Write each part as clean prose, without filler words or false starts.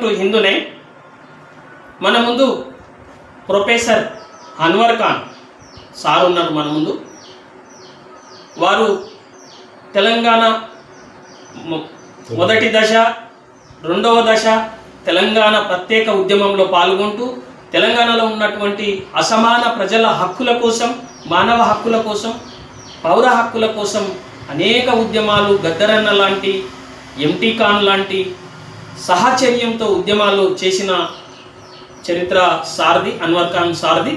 To హిందూనే. మన ముందు professor Anwar Khan sir ఉన్నారు మన ముందు. వారు తెలంగాణ మొదటి దశ, రెండవ దశ తెలంగాణ ప్రత్యేక ఉద్యమంలో పాల్గొంటూ తెలంగాణలో ఉన్నటువంటి అసమాన ప్రజల హక్కుల కోసం, మానవ హక్కుల కోసం, పౌర హక్కుల కోసం అనేక ఉద్యమాలు, గద్దరన్న లాంటి, ఎంటీ ఖాన్ లాంటి సహచర్యంతో ఉద్యమాలు చేసిన చరిత్ర సార్ది, అన్వర్ ఖాన్ సార్ది.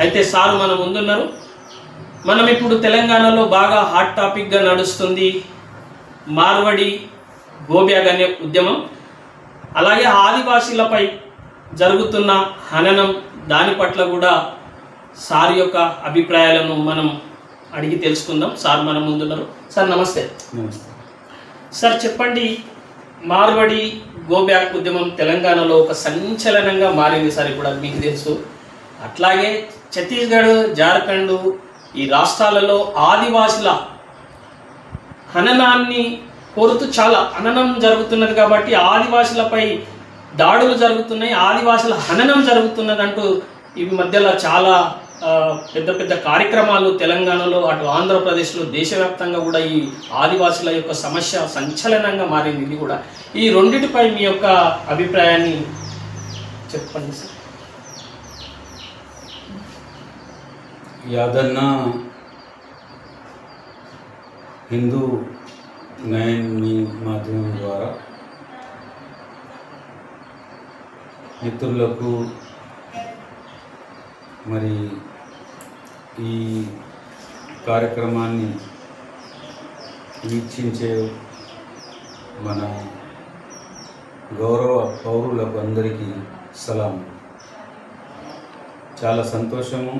అయితే సారు మన ముందున్నారు. మనం ఇప్పుడు తెలంగాణలో బాగా హాట్ టాపిక్గా నడుస్తుంది మార్వడి గో బ్యాక్ అనే ఉద్యమం. అలాగే ఆదివాసీలపై జరుగుతున్న హననం, దాని పట్ల కూడా సార్ యొక్క అభిప్రాయాలను మనం అడిగి తెలుసుకుందాం. సార్ మన ముందున్నారు. సార్ నమస్తే. నమస్తే సార్ చెప్పండి, మార్వడి గో బ్యాక్ ఉద్యమం తెలంగాణలో ఒక సంచలనంగా మారింది సార్, ఇప్పుడు అది మీకు తెలుసు. అట్లాగే ఛత్తీస్గఢ్, జార్ఖండ్ ఈ రాష్ట్రాలలో ఆదివాసుల హననాన్ని కోరుతూ చాలా హననం జరుగుతున్నది కాబట్టి ఆదివాసులపై దాడులు జరుగుతున్నాయి, ఆదివాసుల హననం జరుగుతున్నదంటూ ఈ మధ్యలో చాలా పెద్ద పెద్ద కార్యక్రమాలు తెలంగాణలో, అటు ఆంధ్రప్రదేశ్లో, దేశవ్యాప్తంగా కూడా ఈ ఆదివాసుల యొక్క సమస్య సంచలనంగా మారింది. ఇది కూడా ఈ రెండిటిపై మీ యొక్క అభిప్రాయాన్ని చెప్పండి సార్. యాదన్న హిందూ నయన్ మీ మాధ్యమం ద్వారా మిత్రులకు మరి ఈ కార్యక్రమాన్ని వీక్షించే మన గౌరవ పౌరులకు అందరికీ సలాం. చాలా సంతోషము.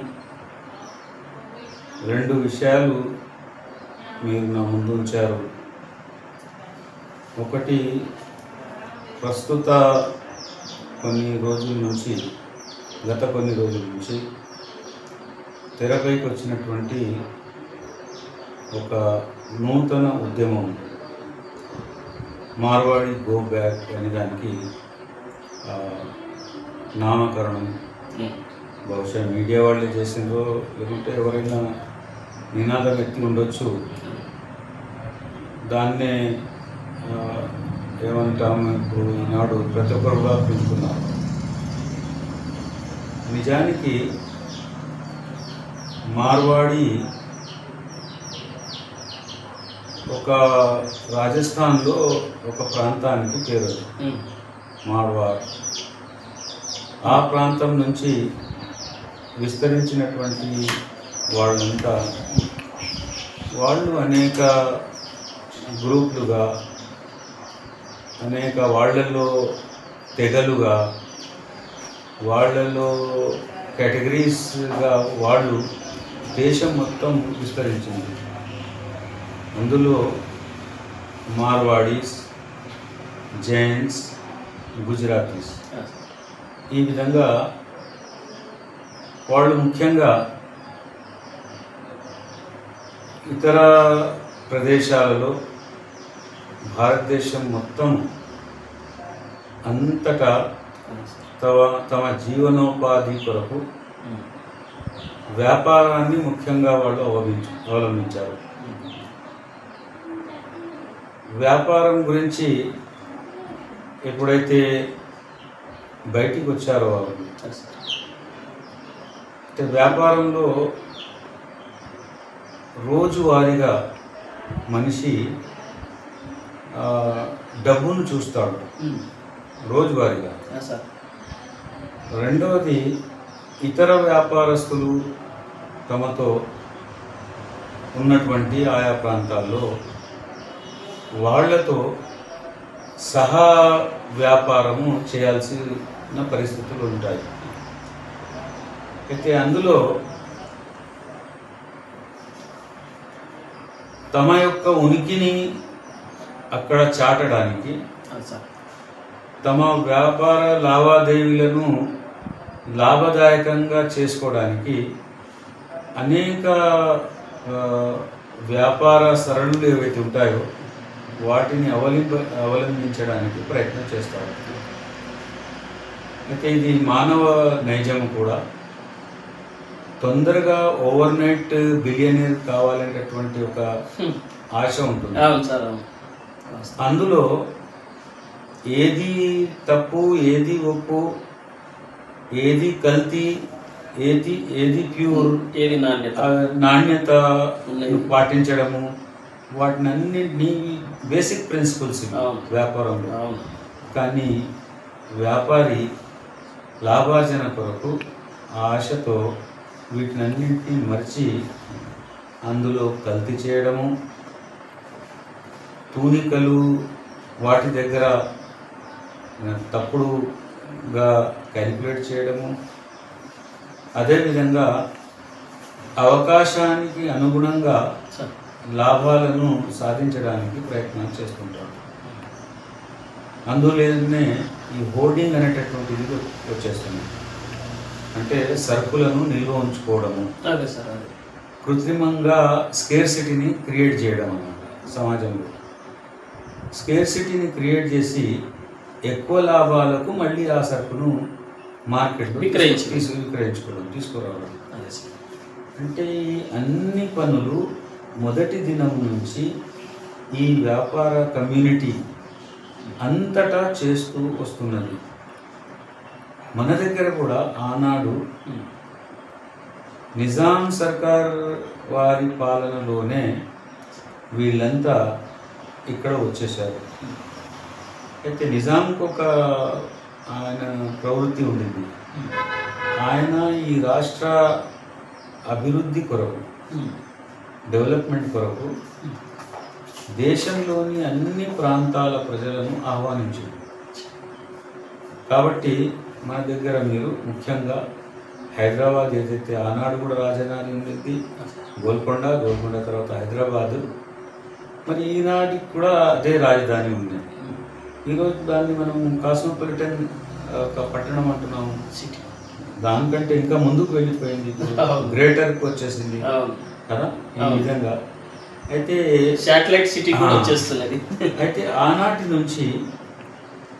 రెండు విషయాలు మీరు నా ముందు ఉంచారు. ఒకటి, ప్రస్తుత గత కొన్ని రోజుల నుంచి తెరపైకి వచ్చినటువంటి ఒక నూతన ఉద్యమం మార్వాడి గో బ్యాక్ అనే దానికి నామకరణం బహుశా మీడియా వాళ్ళే చేసిందో లేకుంటే ఎవరైనా నినాదం ఎత్తి ఉండొచ్చు. దాన్నే ఏమంటాము ఇప్పుడు ఈనాడు ప్రతి ఒక్కరు కూడా పెంచుకున్నారు. నిజానికి మార్వాడి ఒక రాజస్థాన్లో ఒక ప్రాంతానికి పేరు మార్వాడ్. ఆ ప్రాంతం నుంచి విస్తరించినటువంటి వాళ్ళంతా వాళ్ళు అనేక గ్రూపులుగా, అనేక వాళ్ళల్లో తెగలుగా, వాళ్ళలో కేటగిరీస్గా వాళ్ళు దేశం మొత్తం విస్తరించింది. అందులో మార్వాడీస్, జైన్స్, గుజరాతీస్, ఈ విధంగా వాళ్ళు ముఖ్యంగా ఇతర ప్రదేశాలలో భారతదేశం మొత్తం అంతటా తమ జీవనోపాధి కొరకు వ్యాపారాన్ని ముఖ్యంగా వాళ్ళు అవలంబించారు. వ్యాపారం గురించి ఎప్పుడైతే బయటికి వచ్చారో వాళ్ళు, అంటే వ్యాపారంలో రోజువారీగా మనిషి డబ్బును చూస్తాడు రోజువారీగా. రెండవది, ఇతర వ్యాపారస్తులు తమతో ఉన్నటువంటి ఆయా ప్రాంతాల్లో వాళ్లతో సహా వ్యాపారము చేయాల్సిన పరిస్థితులు ఉంటాయి. అయితే అందులో తమ యొక్క ఉనికిని అక్కడ చాటడానికి, తమ వ్యాపార లావాదేవీలను లాభదాయకంగా చేసుకోవడానికి అనేక వ్యాపార సరళులు ఏవైతే ఉంటాయో వాటిని అవలంబించడానికి ప్రయత్నం చేస్తారు. అయితే ఇది మానవ నైజం కూడా. తొందరగా ఓవర్ నైట్ బిలియనీర్ కావాలనేటటువంటి ఒక ఆశ ఉంటుంది. అందులో ఏది తప్పు, ఏది ఒప్పు, ఏది కల్తీ, ఏది ప్యూర్, ఏది నాణ్యత పాటించడము, వాటిని అన్నింటినీ బేసిక్ ప్రిన్సిపల్స్ వ్యాపారంలో. కానీ వ్యాపారి లాభార్జన కొరకు ఆశతో వీటినన్నింటినీ మరిచి అందులో కల్తీ చేయడము, తూనికలు వాటి దగ్గర తప్పుడుగా క్యాలిక్యులేట్ చేయడము, అదేవిధంగా అవకాశానికి అనుగుణంగా లాభాలను సాధించడానికి ప్రయత్నాలు చేస్తుంటారు. అందులోనే ఈ హోర్డింగ్ అనేటటువంటిది వచ్చేస్తుంది. అంటే సరుకులను నిల్వ ఉంచుకోవడము, కృత్రిమంగా స్కేర్సిటీని క్రియేట్ చేయడం అన్నమాట. సమాజంలో స్కేర్సిటీని క్రియేట్ చేసి ఎక్కువ లాభాలకు మళ్ళీ ఆ సరుకును మార్కెట్లో విక్రయించుకోవడం, తీసుకురావడం. అంటే ఈ అన్ని పనులు మొదటి దినం నుంచి ఈ వ్యాపార కమ్యూనిటీ అంతటా చేస్తూ వస్తున్నది. మన దగ్గర కూడా ఆనాడు నిజాం సర్కార్ వారి పాలనలోనే వీళ్ళంతా ఇక్కడ వచ్చేసారు. అయితే నిజాంకి ఒక ఆయన ప్రవృత్తి ఉండింది. ఆయన ఈ రాష్ట్ర అభివృద్ధి కొరకు, డెవలప్మెంట్ కొరకు దేశంలోని అన్ని ప్రాంతాల ప్రజలను ఆహ్వానించారు. కాబట్టి మన దగ్గర మీరు ముఖ్యంగా హైదరాబాద్ ఏదైతే ఆనాడు కూడా రాజధాని ఉండేది, గోల్కొండ తర్వాత హైదరాబాదు, మరి ఈనాటికి కూడా అదే రాజధాని ఉంది. ఈరోజు దాన్ని మనం కాస్మోపాలిటన్ ఒక పట్టణం అంటున్నాము, సిటీ. దానికంటే ఇంకా ముందుకు వెళ్ళిపోయింది, గ్రేటర్కి వచ్చేసింది కదా ఈ విధంగా. అయితే శాటిలైట్ సిటీ కూడా వచ్చేస్తున్నది. అయితే ఆనాటి నుంచి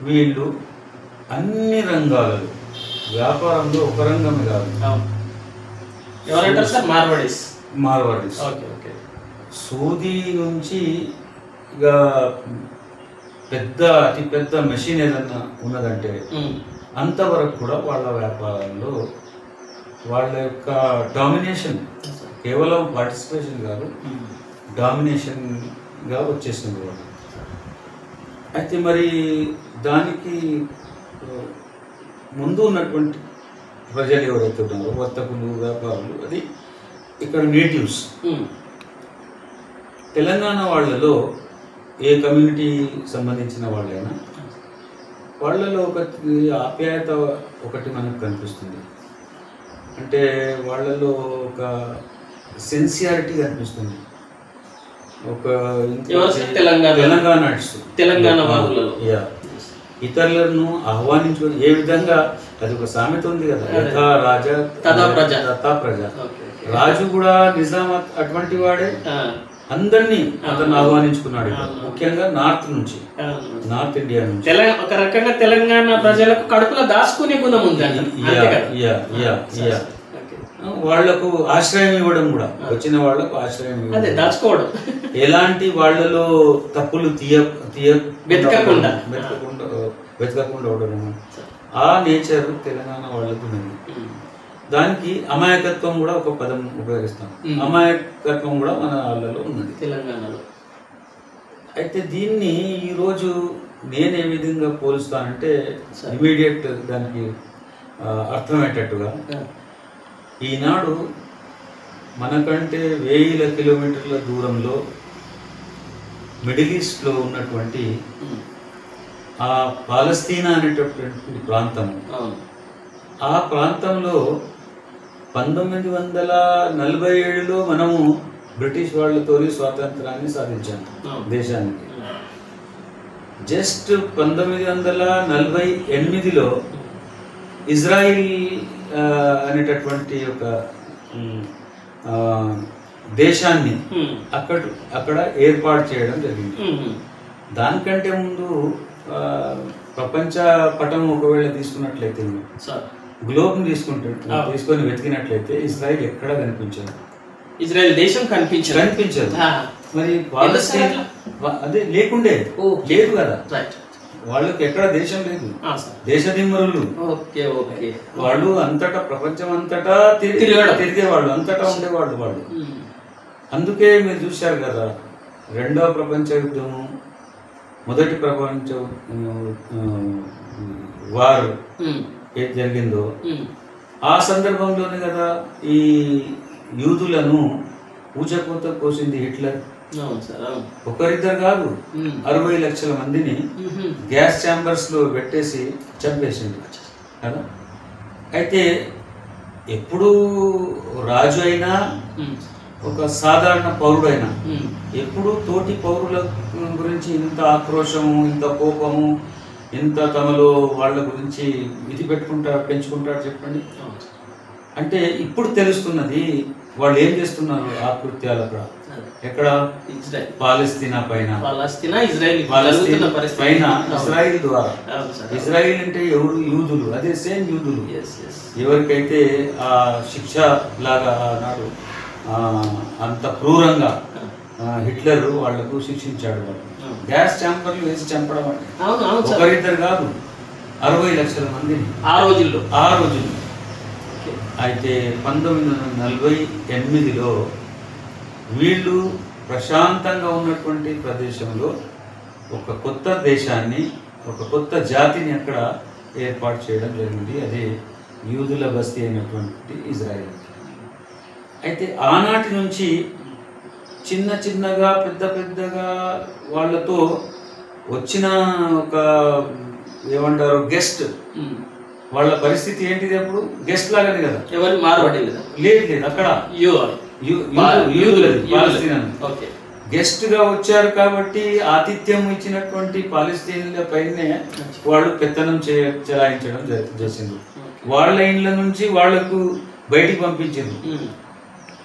వీళ్ళు అన్ని రంగాలలో వ్యాపారంలో ఒక రంగమే కాదు, ఎవరంటారు సార్? మార్వాడీస్. సూది నుంచి ఇక అతి పెద్ద మెషిన్ ఏదన్నా ఉన్నదంటే అంతవరకు కూడా వాళ్ళ వ్యాపారాల్లో వాళ్ళ యొక్క డామినేషన్, కేవలం పార్టిసిపేషన్ కాదు, డామినేషన్గా వచ్చేసింది వాళ్ళు. అయితే మరి దానికి ముందు ఉన్నటువంటి ప్రజలు ఎవరైతే ఉన్నారో, వర్తకులు, వ్యాపారులు, అది ఇక్కడ నేటివ్స్. తెలంగాణ వాళ్ళలో ఏ కమ్యూనిటీ సంబంధించిన వాళ్ళైనా వాళ్ళలో ఒక ఆప్యాయత ఒకటి మనకు కనిపిస్తుంది. అంటే వాళ్ళలో ఒక సిన్సియారిటీ కనిపిస్తుంది. ఒక తెలంగాణ ఇతరులను ఆహ్వానించుకొని ఏ విధంగా, అది ఒక సామెత ఉంది కదా, యథా రాజా తథా ప్రజ. రాజు కూడా నిజాం అటువంటి వాడే, అందరినీ అతను ఆహ్వానించుకున్నాడు. ముఖ్యంగా నార్త్ నుంచి, నార్త్ ఇండియా నుంచి. ఒక రకంగా తెలంగాణ ప్రజలకు కడుపులో దాచుకునే గుణం ఉంది. వాళ్లకు ఆశ్రయం ఇవ్వడం కూడా, వచ్చిన వాళ్లకు ఆశ్రయం దాచుకోవడం, ఎలాంటి వాళ్ళలో తప్పులు వెతకకుండా ఉండడం, ఆ నేచర్ తెలంగాణ వాళ్ళకు ఉంది. దానికి అమాయకత్వం కూడా ఒక పదం ఉపయోగిస్తాం. అమాయకత్వం కూడా మన వాళ్ళలో ఉన్నది తెలంగాణలో. అయితే దీన్ని ఈరోజు నేను ఏ విధంగా పోలుస్తానంటే, ఇమీడియట్ దానికి అర్థమయ్యేటట్టుగా, ఈనాడు మనకంటే 1000 కిలోమీటర్ల దూరంలో మిడిల్ ఈస్ట్లో ఉన్నటువంటి ఆ పాలస్తీనా అనేటటువంటి ప్రాంతం, ఆ ప్రాంతంలో 1947లో మనము బ్రిటిష్ వాళ్ళతో స్వాతంత్రాన్ని సాధించాము దేశానికి. జస్ట్ 1948లో ఇజ్రాయిల్ అనేటటువంటి ఒక దేశాన్ని అక్కడ ఏర్పాటు చేయడం జరిగింది. దానికంటే ముందు ప్రపంచ పటం ఒకవేళ తీసుకున్నట్లయితే సార్ గ్లోబ్ తీసుకొని వెతికినట్లయితే ఇజ్రాయిల్ ఎక్కడ కనిపించదు. ఇజ్రాయెల్ దేశం కనిపించదు. మరి అదే లేకుండే లేదు కదా, వాళ్ళకి ఎక్కడ దేశం లేదు, దేశదిమ్మరులు. వాళ్ళు అంతటా ప్రపంచం అంతటా తిరిగేవాళ్ళు, అంతటా ఉండేవాళ్ళు వాళ్ళు. అందుకే మీరు చూశారు కదా, రెండవ ప్రపంచ యుద్ధము, మొదటి ప్రపంచ వారు ఏది జరిగిందో ఆ సందర్భంలోనే కదా ఈ యూదులను ఊచకోత కోసింది హిట్లర్. ఒకరిద్దరు కాదు, 60 లక్షల మందిని గ్యాస్ ఛాంబర్స్ లో పెట్టేసి చంపేసింది కదా. అయితే ఎప్పుడు రాజు అయినా ఒక సాధారణ పౌరుడైనా ఎప్పుడు తోటి పౌరుల గురించి ఇంత ఆక్రోశము, ఇంత కోపము, ఇంత తమలో వాళ్ళ గురించి ఇది పెంచుకుంటారు చెప్పండి. అంటే ఇప్పుడు తెలుస్తున్నది వాళ్ళు ఏం చేస్తున్నారు ఆ కృత్యాలు అక్కడ. ఎక్కడ? పాలస్తీనా పైన, పైన ఇజ్రాయిల్ ద్వారా. ఇజ్రాయిల్ అంటే ఎవరు? యూదులు. అదే సేమ్ యూదులు. ఎవరికైతే ఆ శిక్ష లాగా నాడు అంత క్రూరంగా హిట్లర్ వాళ్లకు శిక్షించాడు. వాళ్ళు గ్యాస్ ఛాంబర్లు వేసి చంపడం అంటే ఒకరిద్దరు కాదు, 60 లక్షల మందిని ఆ రోజుల్లో. అయితే 1948లో వీళ్ళు ప్రశాంతంగా ఉన్నటువంటి ప్రదేశంలో ఒక కొత్త దేశాన్ని, ఒక కొత్త జాతిని అక్కడ ఏర్పాటు చేయడం జరిగింది. అదే యూదుల బస్తీ అయినటువంటి ఇజ్రాయెల్. అయితే ఆనాటి నుంచి చిన్న చిన్నగా పెద్దగా వాళ్ళతో వచ్చిన ఒక ఏమంటారు గెస్ట్, వాళ్ళ పరిస్థితి ఏంటిది? అప్పుడు గెస్ట్ లాగానే కదా, ఎవరు మారబడలేదు. లేదు అక్కడ గెస్ట్ గా వచ్చారు కాబట్టి ఆతిథ్యం ఇచ్చినటువంటి పాలస్తీన్ల పైనే వాళ్ళు పెత్తనం చెలాయించడం చేసింది. వాళ్ళ ఇండ్ల నుంచి వాళ్లకు బయటికి పంపించింది.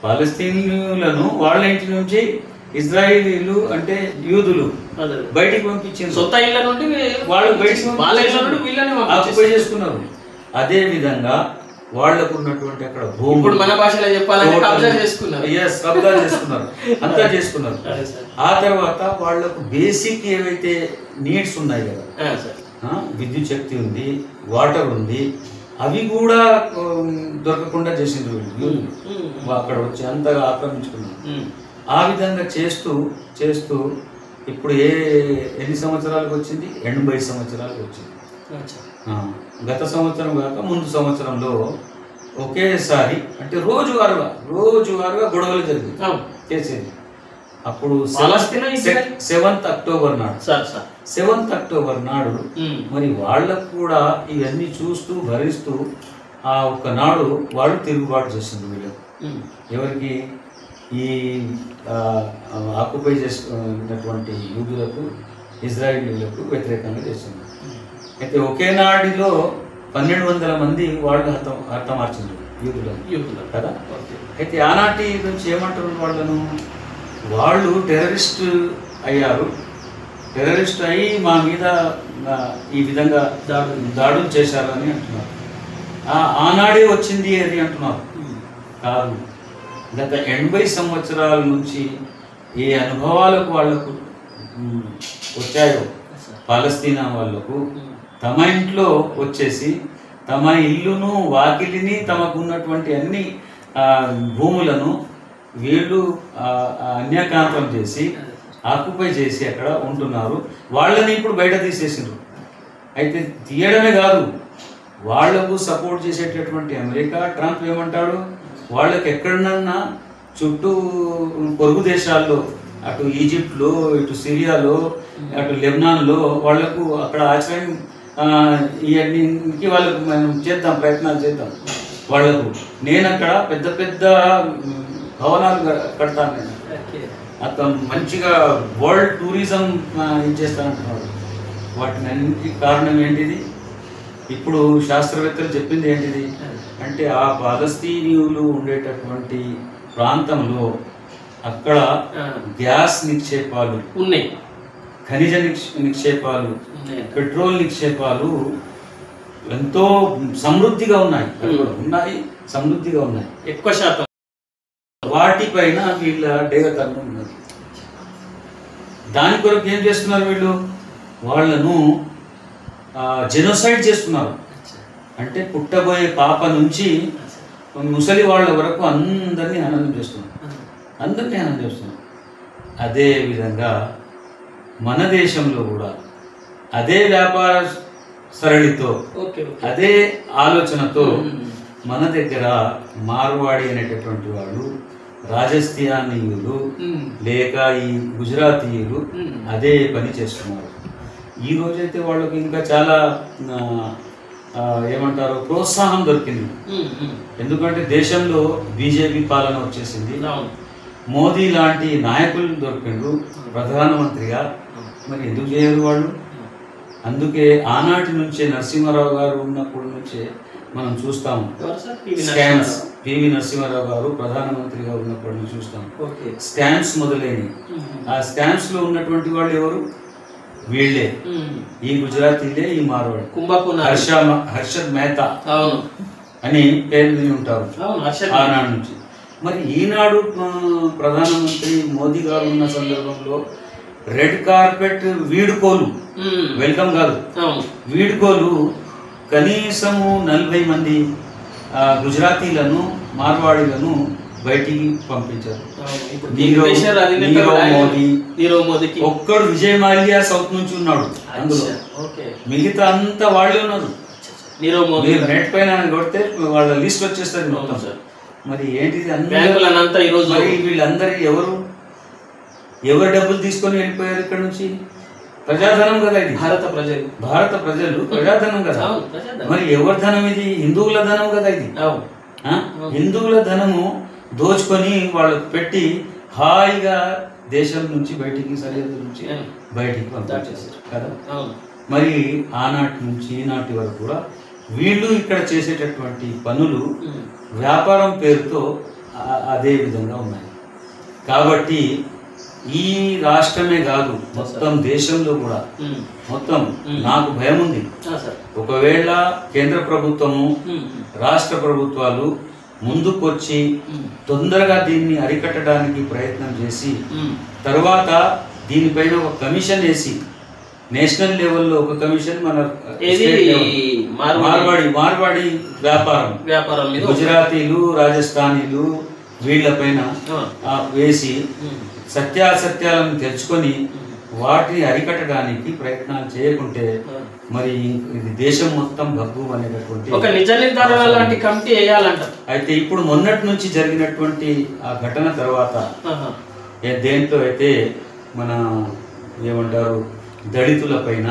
పాలస్తీన్లను వాళ్ళ ఇంటి నుంచి ఇజ్రాయిలీలు అంటే యూదులు బయటికి పంపించింది. సొంత ఇళ్ల నుండి వాళ్ళు ఆక్యుపై చేసుకున్నారు. అదే విధంగా వాళ్లకు ఉన్నటువంటి అక్కడ భూములు, మన భాషలో చెప్పాలంటే కబ్జా చేసుకున్నారు. అంతా చేసుకున్నారు. ఆ తర్వాత వాళ్లకు బేసిక్ ఏవైతే నీడ్స్ ఉన్నాయి కదా, విద్యుత్ శక్తి ఉంది, వాటర్ ఉంది, అవి కూడా దొరకకుండా చేసిండ్రు వీళ్ళు. అక్కడ వచ్చి అంతగా ఆక్రమించుకున్నారు. ఆ విధంగా చేస్తూ ఇప్పుడు ఎన్ని సంవత్సరాలకు వచ్చింది? 80 సంవత్సరాలకు వచ్చింది. గత సంవత్సరం కాక ముందు సంవత్సరంలో ఒకేసారి అంటే రోజువారుగా గొడవలు జరిగింది చేసేది. అప్పుడు 7th అక్టోబర్ నాడు, 7th అక్టోబర్ నాడు మరి వాళ్ళకు కూడా ఇవన్నీ చూస్తూ భరిస్తూ ఆ ఒక్కనాడు వాళ్ళు తిరుగుబాటు చేసింది వీళ్ళకు. ఎవరికి? ఈ ఆక్యుపై చేసుకున్నటువంటి యూదులకు, ఇజ్రాయిలీలకు వ్యతిరేకంగా చేసింది. అయితే ఒకే నాడిలో 1200 మంది వాళ్ళు హతమార్చింది యూదులు కదా. అయితే ఆనాటి నుంచి ఏమంటారు వాళ్ళను? వాళ్ళు టెర్రరిస్ట్ అయ్యారు, టెర్రరిస్ట్ అయ్యి మా మీద ఈ విధంగా దాడులు చేశారు అని అంటున్నారు. ఆనాడే వచ్చింది అది అంటున్నారు. కాదు, గత 80 సంవత్సరాల నుంచి ఏ అనుభవాలకు వాళ్లకు వచ్చాయో పాలస్తీనా వాళ్లకు, తమ ఇంట్లో వచ్చేసి తమ ఇల్లును, వాకిలిని, తమకున్నటువంటి అన్ని భూములను వీళ్ళు అన్యాక్రాంతం చేసి ఆక్యుపై చేసి అక్కడ ఉంటున్నారు. వాళ్ళని ఇప్పుడు బయట తీసేసిండ్రు. అయితే తీయడమే కాదు, వాళ్లకు సపోర్ట్ చేసేటటువంటి అమెరికా, ట్రంప్ ఏమంటాడు? వాళ్ళకి ఎక్కడన్నా చుట్టూ పొరుగు దేశాల్లో, అటు ఈజిప్ట్లో, ఇటు సిరియాలో, అటు లెబనాన్లో వాళ్లకు అక్కడ ఆశ్రయం ఇవన్నీకి వాళ్ళకు మనం ప్రయత్నాలు చేద్దాం. వాళ్లకు నేను అక్కడ పెద్ద పెద్ద భవనాలు కడతాను, నేను అక్కడ మంచిగా వరల్డ్ టూరిజం ఇచ్చేస్తానంటున్నాడు. వాటిని అన్నింటికి కారణం ఏంటిది? ఇప్పుడు శాస్త్రవేత్తలు చెప్పింది ఏంటిది అంటే, ఆ పాలస్తీనీయులు ఉండేటటువంటి ప్రాంతంలో అక్కడ గ్యాస్ నిక్షేపాలు ఉన్నాయి. ఖనిజ నిక్షేపాలు, పెట్రోల్ నిక్షేపాలు ఎంతో సమృద్ధిగా ఉన్నాయి, సమృద్ధిగా ఉన్నాయి, ఎక్కువ శాతం. వాటిపైన వీళ్ళ డేగతనం ఉన్నది. దాని కొరకు ఏం చేస్తున్నారు వీళ్ళు? వాళ్ళను జెనోసైడ్ చేస్తున్నారు. అంటే పుట్టబోయే పాప నుంచి ముసలి వాళ్ళ వరకు అందరినీ ఆనందం చేస్తున్నారు. అదే విధంగా మన దేశంలో కూడా అదే వ్యాపార సరళితో, అదే ఆలోచనతో మన దగ్గర మార్వాడి అనేటటువంటి వాళ్ళు, రాజస్థానీయులు లేక ఈ గుజరాతీయులు అదే పని చేస్తున్నారు. ఈ రోజైతే వాళ్ళకి ఇంకా చాలా ఏమంటారు ప్రోత్సాహం దొరికింది. ఎందుకంటే దేశంలో బీజేపీ పాలన వచ్చేసింది, మోదీ లాంటి నాయకులు దొరికిండ్రు ప్రధానమంత్రిగా. మరి ఎందుకు చేయరు వాళ్ళు? అందుకే ఆనాటి నుంచే నరసింహారావు గారు ఉన్నప్పటి నుంచే మనం చూస్తాము స్కామ్స్. పివి నరసింహారావు గారు ప్రధానమంత్రిగా ఉన్నప్పటి నుంచి చూస్తాం స్కామ్స్ మొదలైనవి. ఆ స్కామ్స్ లో ఉన్నటువంటి వాళ్ళు ఎవరు? వీళ్ళే, ఈ గుజరాతీలే, ఈ మార్వాడి. హర్షద్ మెహతా అని పేరు విని ఉంటారు ఆనాడు నుంచి. మరి ఈనాడు ప్రధానమంత్రి మోదీ గారు ఉన్న సందర్భంలో రెడ్ కార్పెట్ వీడుకోలు, వెల్కమ్ కాదు, వీడుకోలు కనీసము 40 మంది గుజరాతీలను, మార్వాడీలను బయటికి పంపించారు. నీరవ్ మోదీ ఒక్కడు విజయ్ మాల్యా సౌత్ నుంచి ఉన్నాడు అందులో, మిగతా అంతా వాళ్ళే ఉన్నారు. మీరు నెట్ పైన కొడితే వాళ్ళ లిస్ట్ వచ్చేస్తుంది మొత్తం. మరి ఏంటిది? మరి వీళ్ళందరి ఎవరు డబ్బులు తీసుకొని వెళ్ళిపోయారు ఇక్కడ నుంచి? ప్రజాధనం కదా ఇది, భారత ప్రజలు ప్రజాధనం కదా. మరి ఎవరి ధనం ఇది? హిందువుల ధనం కదా ఇది. హిందువుల ధనము దోచుకొని వాళ్ళకు పెట్టి హాయిగా దేశం నుంచి బయటికి, సరిహద్దు నుంచి బయటికి పంపించేసారు కదా. మరి ఆనాటి నుంచి ఈనాటి వరకు కూడా వీళ్ళు ఇక్కడ చేసేటటువంటి పనులు వ్యాపారం పేరుతో అదే విధంగా ఉన్నాయి. కాబట్టి ఈ రాష్ట్రమే కాదు, మొత్తం దేశంలో కూడా మొత్తం నాకు భయం ఉంది. ఒకవేళ కేంద్ర ప్రభుత్వము, రాష్ట్ర ప్రభుత్వాలు ముందుకొచ్చి తొందరగా దీన్ని అరికట్టడానికి ప్రయత్నం చేసి తర్వాత దీనిపైన ఒక కమిషన్ వేసి, నేషనల్ లెవెల్లో ఒక కమిషన్, మన మార్వాడి వ్యాపారం గుజరాతీలు, రాజస్థానీలు వీళ్ళపైన వేసి సత్యాసత్యాలను తెలుసుకొని వాటిని అరికట్టడానికి ప్రయత్నాలు చేయకుంటే మరి ఇది దేశం మొత్తం భగ్గు అనేటటువంటి ఒక నిజ నిర్ధారణ లాంటి కమిటీ వేయాలంట. అయితే ఇప్పుడు మొన్నటి నుంచి జరిగినటువంటి ఆ ఘటన తర్వాత దేంట్లో అయితే మన ఏమంటారు దళితుల పైన,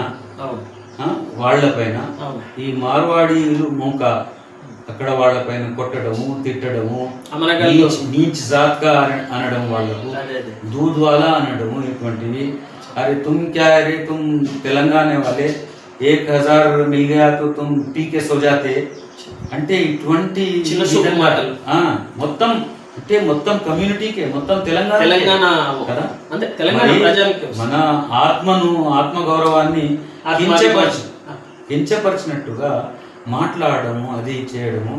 వాళ్ళ పైన ఈ మార్వాడీలు మూక అక్కడ వాళ్ళ పైన కొట్టడము, తిట్టడము, నీచ్ జాత్గా అనడం, వాళ్ళకు దూద్వాలా అనడము, ఇటువంటివి. అరే తుమ్ క్యా రే, తుమ్ తెలంగాణ వాళ్ళే, 1000 మిల్ గయా తో తుమ్ పీకే సో జాతే అంటే ఇటువంటి మొత్తం, అంటే మొత్తం కమ్యూనిటీకే, మొత్తం తెలంగాణ కదా. మన ఆత్మను, ఆత్మగౌరవాన్ని కించపరిచినట్టుగా మాట్లాడము, అది చేయడము,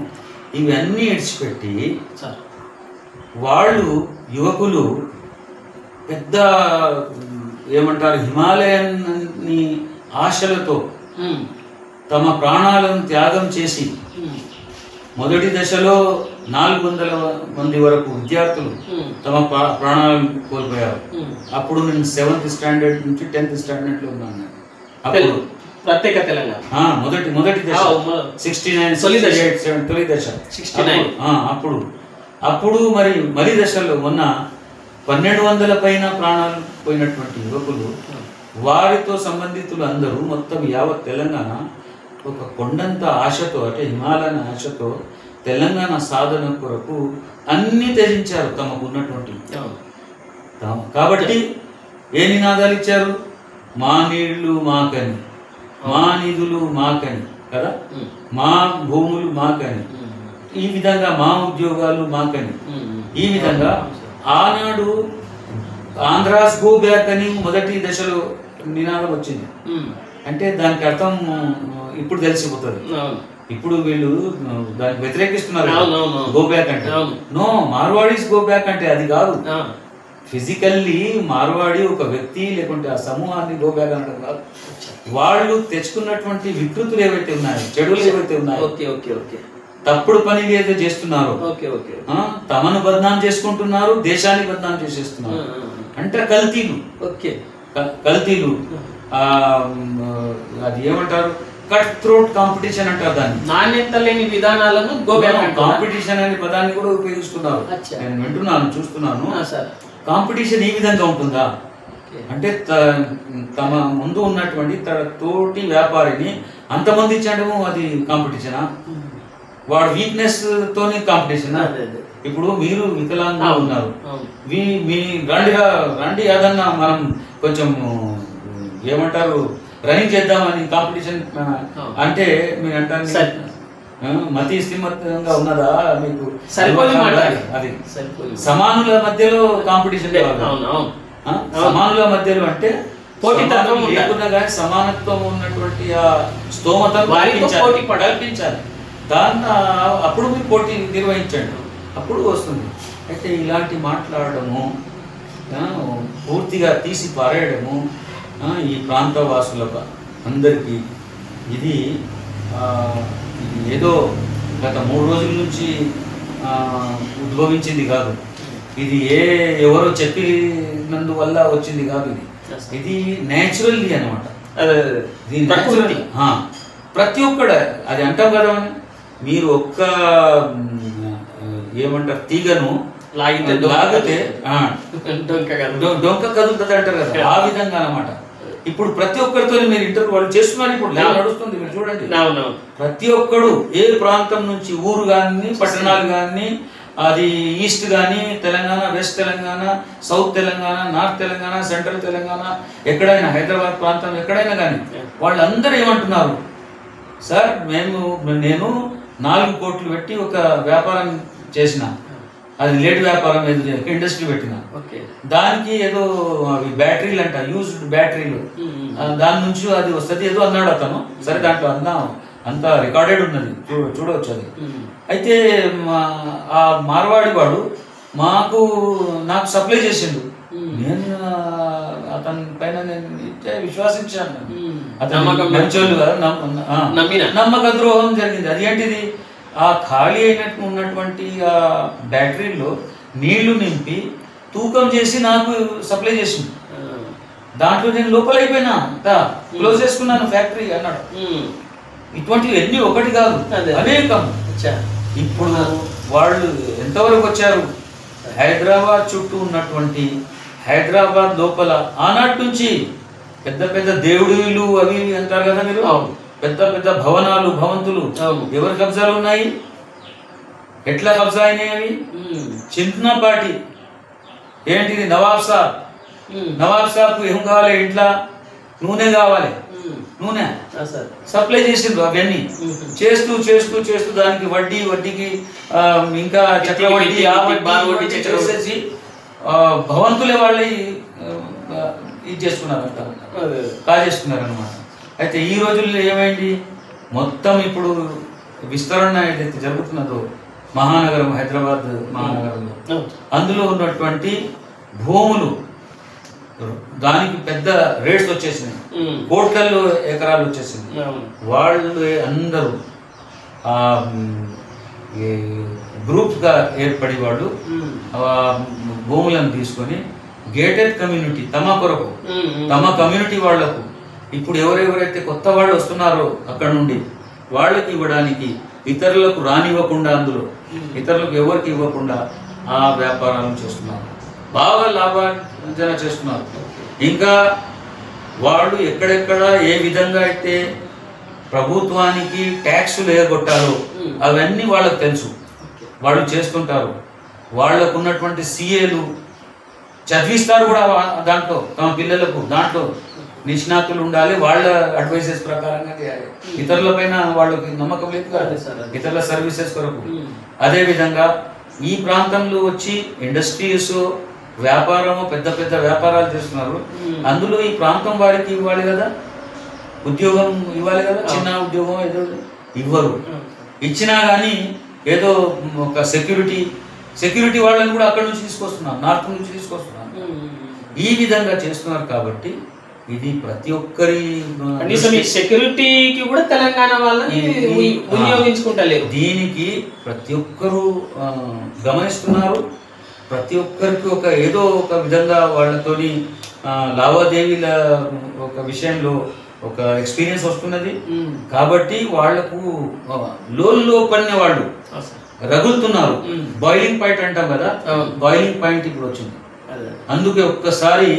ఇవన్నీ ఇడిచిపెట్టి వాళ్ళు యువకులు పెద్ద ఏమంటారు హిమాలయాన్ని ఆశలతో తమ ప్రాణాలను త్యాగం చేసి, మొదటి దశలో 400 మంది వరకు విద్యార్థులు తమ ప్రాణాలను కోల్పోయారు. అప్పుడు నేను 7th స్టాండర్డ్ నుంచి 10th స్టాండర్డ్లో ఉన్నాను. అప్పుడు ప్రత్యేక తెలంగాణ మొదటి దశ 69 తొలి దశ 69. అప్పుడు మరి దశలో మొన్న 1200 పైన ప్రాణాలు పోయినటువంటి యువకులు, వారితో సంబంధితులు అందరూ మొత్తం యావత్ తెలంగాణ ఒక కొండంత ఆశతో, అంటే హిమాలయన్ ఆశతో తెలంగాణ సాధన కొరకు అన్ని త్యజించారు తమకు ఉన్నటువంటి. కాబట్టి ఏ నినాదాలు ఇచ్చారు? మా నీళ్లు మాకని, మా నిధులు మాకని కదా, మా భూములు మాకని, ఈ విధంగా మా ఉద్యోగాలు మాకని, ఈ విధంగా ఆనాడు ఆంధ్రాస్ గో బ్యాక్ అని మొదటి దశలో నినాదం వచ్చింది. అంటే దానికి అర్థం ఇప్పుడు తెలిసిపోతుంది. ఇప్పుడు వీళ్ళు దానికి వ్యతిరేకిస్తున్నారు గో బ్యాక్ అంటే. నో, మార్వాడీస్ గో బ్యాక్ అంటే అది కాదు. ఫిజికల్లీ మార్వాడి ఒక వ్యక్తి లేకుంటే ఆ సమూహాన్ని గో బ్యాక్ అనడం కాదు. వాళ్ళు తెచ్చుకున్నటువంటి వికృతులు ఏవైతే ఉన్నాయో, చెడులు ఏవైతే ఉన్నాయో, తప్పుడు పని ఏదో చేస్తున్నారు, తమను బదనాం చేసుకుంటున్నారు, దేశాన్ని బదనాం చేసేస్తున్నారు. అంటే కల్తీలు అది ఏమంటారు, కట్ థ్రోట్ కాంపిటీషన్ అంటారు దాన్ని. నాణ్యత లేని విధానాలను కాంపిటీషన్ అనే పదాన్ని కూడా ఉపయోగిస్తున్నారు. నేను వింటున్నాను, చూస్తున్నాను. కాంపిటీషన్ ఈ విధంగా ఉంటుందా అంటే తమ ముందు ఉన్నటువంటి తన తోటి వ్యాపారిని అంతమందించడము అది కాంపిటీషనా? వాడు వీక్నెస్ తోని కాంపిటీషనా? ఇప్పుడు మీరు వికలాంగులు ఉన్నారు, మీ రండి అదన్నా మనం కొంచెం ఏమంటారు రన్నింగ్ చేద్దామని కాంపిటీషన్ అంటే మీరు అంటారు మతి స్థిమత్తంగా ఉన్నదా మీకు? అది సమానుల మధ్యలో కాంపిటీషన్, సమానుల మధ్యలో అంటే పోటీతత్వం లేకుండా కానీ సమానత్వం ఉన్నటువంటి ఆ స్తోమతను కల్పించాలి. దాన్ని అప్పుడు మీరు పోటీ నిర్వహించండి, అప్పుడు వస్తుంది. అయితే ఇలాంటి మాట్లాడడము, పూర్తిగా తీసి పారేయడము ఈ ప్రాంత వాసులకు అందరికీ ఇది ఏదో గత 3 రోజుల నుంచి ఉద్భవించింది కాదు. ఇది ఎవరో చెప్పినందువల్ల వచ్చింది కాదు. ఇది నేచురల్లీ అనమాట. ప్రతి ఒక్కడ అది అంటాం కదా, మీరు ఒక్క ఏమంటారు తీగను లాగితే డొంక కదులుతుంది అంటారు కదా, ఆ విధంగా అన్నమాట. ఇప్పుడు ప్రతి ఒక్కరితో మీరు ఇంటర్వ్యూ వాళ్ళు చేస్తున్నారు, ఇప్పుడు నడుస్తుంది, మీరు చూడండి. ప్రతి ఒక్కడు ఏ ప్రాంతం నుంచి, ఊరు కానీ పట్టణాలు కానీ, అది ఈస్ట్ కానీ, Telangana, west Telangana, south Telangana, north Telangana, central Telangana, ఎక్కడైనా హైదరాబాద్ ప్రాంతం ఎక్కడైనా కానీ వాళ్ళందరూ ఏమంటున్నారు, సార్ నేను 4 కోట్లు పెట్టి ఒక వ్యాపారం చేసిన, అది లేట్ వ్యాపారం, ఇండస్ట్రీ పెట్టిన, దానికి ఏదో అవి బ్యాటరీలు అంట, యూజ్డ్ బ్యాటరీలు, దాని నుంచి అది వస్తుంది ఏదో అన్నాడు అతను. సరే, దాంట్లో అంతా రికార్డెడ్ ఉన్నది, చూడవచ్చు అది. అయితే ఆ మార్వాడి వాడు నాకు సప్లై చేసిండు, నేను అతని పైన విశ్వాసించాను. అతను మంచోళ్ళుగా నమ్మక ద్రోహం జరిగింది. అది ఏంటిది, ఆ ఖాళీ అయినట్టు ఉన్నటువంటి ఆ బ్యాటరీలో నీళ్లు నింపి తూకం చేసి నాకు సప్లై చేసింది. దాంట్లో నేను లోపలైపోయినా, క్లోజ్ చేసుకున్నాను ఫ్యాక్టరీ అన్నాడు. ఇటువంటివి ఎన్ని ఒకటి కాదు, అనేకం. ఇప్పుడు వాళ్ళు ఎంతవరకు వచ్చారు, హైదరాబాద్ చుట్టూ ఉన్నటువంటి, హైదరాబాద్ లోపల ఆనాటి నుంచి పెద్ద పెద్ద దేవుడులు అవి అంటారు కదా మీరు, పెద్ద పెద్ద భవనాలు, భవంతులు ఎవరి కబ్జాలు ఉన్నాయి, ఎట్లా కబ్జా అయినాయి అవి? చిన్నపాటి ఏంటిది, నవాబ్ సాబ్ ఏం కావాలి, ఇంట్లో నూనె కావాలి, నూనె సప్లై చేసిండ్రు. అవన్నీ చేస్తూ చేస్తూ చేస్తూ దానికి వడ్డీకి ఇంకా చక్రవడ్డీ, ఆ వడ్డీ చేసేసి భవంతులే వాళ్ళే ఇది చేసుకున్నారంట, కాజేసుకున్నారు అనమాట. అయితే ఈ రోజుల్లో ఏమైంది, మొత్తం ఇప్పుడు విస్తరణ ఏదైతే జరుగుతున్నదో మహానగరం, హైదరాబాద్ మహానగరంలో, అందులో ఉన్నటువంటి భూములు దానికి పెద్ద రేట్స్ వచ్చేసినాయి, కోట్లలో ఎకరాలు వచ్చేసింది. వాళ్ళు అందరూ గ్రూప్గా ఏర్పడి వాళ్ళు భూములను తీసుకొని గేటెడ్ కమ్యూనిటీ తమ కమ్యూనిటీ వాళ్లకు, ఇప్పుడు ఎవరెవరైతే కొత్త వాళ్ళు వస్తున్నారో అక్కడ నుండి వాళ్ళకి ఇవ్వడానికి, ఇతరులకు రానివ్వకుండా, అందులో ఇతరులకు ఎవరికి ఇవ్వకుండా ఆ వ్యాపారాలను చేస్తున్నారు, బాగా లాభార్జన చేస్తున్నారు. ఇంకా వాళ్ళు ఎక్కడెక్కడ ఏ విధంగా అయితే ప్రభుత్వానికి ట్యాక్సులు ఎగొట్టారో అవన్నీ వాళ్ళకు తెలుసు, వాళ్ళు చేస్తుంటారు. వాళ్ళకు ఉన్నటువంటి సిఏలు చదివిస్తారు కూడా దాంట్లో, తమ పిల్లలకు దాంట్లో నిష్ణాతులు ఉండాలి, వాళ్ళ అడ్వైజెస్ ప్రకారంగా చేయాలి. ఇతరుల పైన వాళ్ళకి నమ్మకం లేదు కదా, ఇతరుల సర్వీసెస్ కొరకు. అదేవిధంగా ఈ ప్రాంతంలో వచ్చి ఇండస్ట్రీస్ వ్యాపారము పెద్ద పెద్ద వ్యాపారాలు చేస్తున్నారు. అందులో ఈ ప్రాంతం వారికి ఇవ్వాలి కదా, ఉద్యోగం ఇవ్వాలి కదా, చిన్న ఉద్యోగం ఏదో ఇవ్వరు. ఇచ్చినా కానీ ఏదో ఒక సెక్యూరిటీ వాళ్ళని కూడా అక్కడ నుంచి తీసుకొస్తున్నారు, నార్త్ నుంచి తీసుకొస్తున్నారు. ఈ విధంగా చేస్తున్నారు. కాబట్టి ఇది ప్రతి ఒక్కరి సెక్యూరిటీకి కూడా తెలంగాణ వాళ్ళని వినియోగించుకుంటలేరు. దీనికి ప్రతి ఒక్కరూ గమనిస్తున్నారు. ప్రతి ఒక్కరికి ఒక ఏదో ఒక విధంగా వాళ్ళతోని లావాదేవీల ఒక విషయంలో ఒక ఎక్స్పీరియన్స్ వస్తున్నది. కాబట్టి వాళ్లకు లోపలిన వాళ్ళు రగులుతున్నారు. బాయిలింగ్ పాయింట్ అంటాం కదా, బాయిలింగ్ పాయింట్ ఇప్పుడు వచ్చింది. అందుకే ఒక్కసారి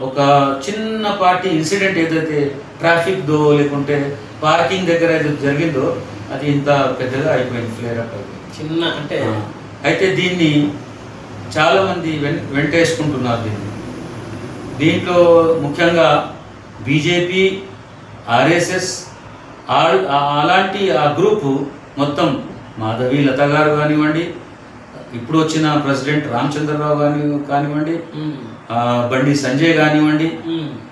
ఒక చిన్నపాటి ఇన్సిడెంట్ ఏదైతే ట్రాఫిక్ దో లేకుంటే పార్కింగ్ దగ్గర ఏదైతే జరిగిందో అది ఇంత పెద్దగా అయిపోయింది, ఫ్లేర్ అప్ అయిపోయింది. చిన్న అంటే అయితే దీన్ని చాలా మంది వెంటేసుకుంటున్నారు. దీంట్లో ముఖ్యంగా బీజేపీ, ఆర్ఎస్ఎస్ అలాంటి ఆ గ్రూపు మొత్తం మాధవి లత గారు కానివ్వండి, ఇప్పుడు వచ్చిన ప్రెసిడెంట్ రామచంద్రరావు కానివ్వండి, బండి సంజయ్ కానివ్వండి,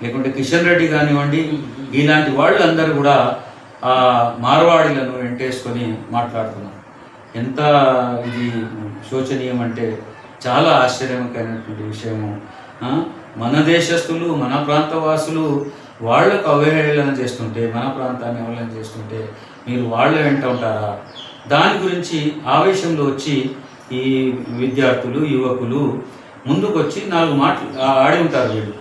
లేకుంటే కిషన్ రెడ్డి కానివ్వండి, ఇలాంటి వాళ్ళందరూ కూడా ఆ మార్వాడీలను వెంటేసుకొని మాట్లాడుతున్నారు. ఎంత ఇది శోచనీయం అంటే చాలా ఆశ్చర్యకరమైనటువంటి విషయము. మన దేశస్తులు, మన ప్రాంతవాసులు వాళ్లకు అవహేళన చేస్తుంటే, మన ప్రాంతాన్ని అవహేళన చేస్తుంటే మీరు వాళ్ళ వెంట ఉంటారా? దాని గురించి ఆవేశంలో వచ్చి ఈ విద్యార్థులు, యువకులు ముందుకొచ్చి 4 మాటలు ఆడి ఉంటారు. వీళ్ళు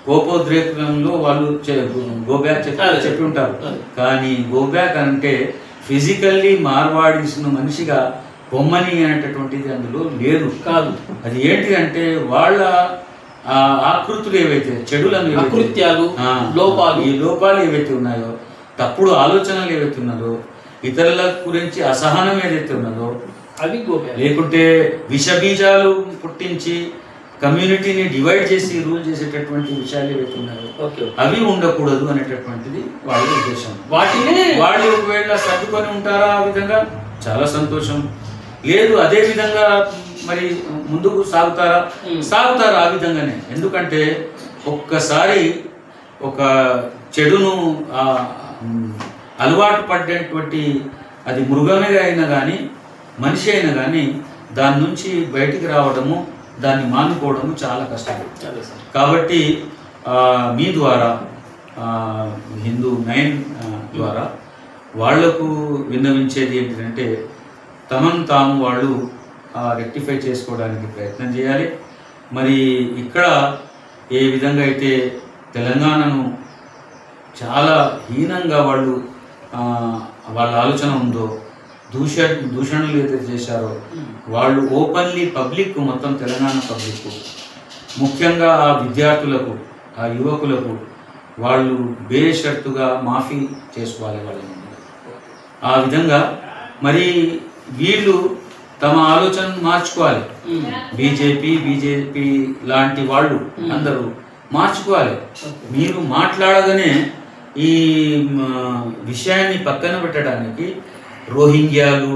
కోపోద్రేకంలో వాళ్ళు గోబ్యాక్ చెప్పి ఉంటారు. కానీ గోబ్యాక్ అంటే ఫిజికల్లీ మార్వాడీసిన మనిషిగా బొమ్మని అనేటటువంటిది అందులో లేదు. కాదు, అది ఏంటి అంటే వాళ్ళ ఆకృతులు ఏవైతే చెడులను, ఆకృత్యాలు, ఈ లోపాలు ఏవైతే ఉన్నాయో, తప్పుడు ఆలోచనలు ఏవైతే ఉన్నాయో, ఇతరుల గురించి అసహనం ఏదైతే ఉన్నదో, అవి లేకుంటే విషబీజాలు పుట్టించి కమ్యూనిటీని డివైడ్ చేసి రూల్ చేసేటటువంటి విషయాలు ఏవైతే ఉన్నాయో అవి ఉండకూడదు అనేటటువంటిది వాళ్ళ ఉద్దేశం. వాళ్ళు ఒకవేళ సర్దుకొని ఉంటారా ఆ విధంగా, చాలా సంతోషం. లేదు అదే విధంగా మరి ముందుకు సాగుతారా ఆ విధంగానే. ఎందుకంటే ఒక్కసారి ఒక చెడును అలవాటు పడ్డటువంటి అది మృగమే అయినా కానీ మనిషి అయినా కానీ దాని నుంచి బయటికి రావడము, దాన్ని మానుకోవడము చాలా కష్టం. కాబట్టి మీ ద్వారా హిందూ 9 ద్వారా వాళ్లకు విన్నవించేది ఏంటంటే తమను తాము వాళ్ళు రెక్టిఫై చేసుకోవడానికి ప్రయత్నం చేయాలి. మరి ఇక్కడ ఏ విధంగా అయితే తెలంగాణను చాలా హీనంగా వాళ్ళ ఆలోచన ఉందో, దూషణలు ఏదైతే చేశారో వాళ్ళు ఓపెన్లీ పబ్లిక్, మొత్తం తెలంగాణ పబ్లిక్, ముఖ్యంగా ఆ విద్యార్థులకు, ఆ యువకులకు వాళ్ళు బేషరతుగా మాఫీ చేసుకోవాలి వాళ్ళని. ఆ విధంగా మరి వీళ్ళు తమ ఆలోచనను మార్చుకోవాలి. బీజేపీ లాంటి వాళ్ళు అందరూ మార్చుకోవాలి. మీరు మాట్లాడగానే ఈ విషయాన్ని పక్కన పెట్టడానికి రోహింగ్యాలు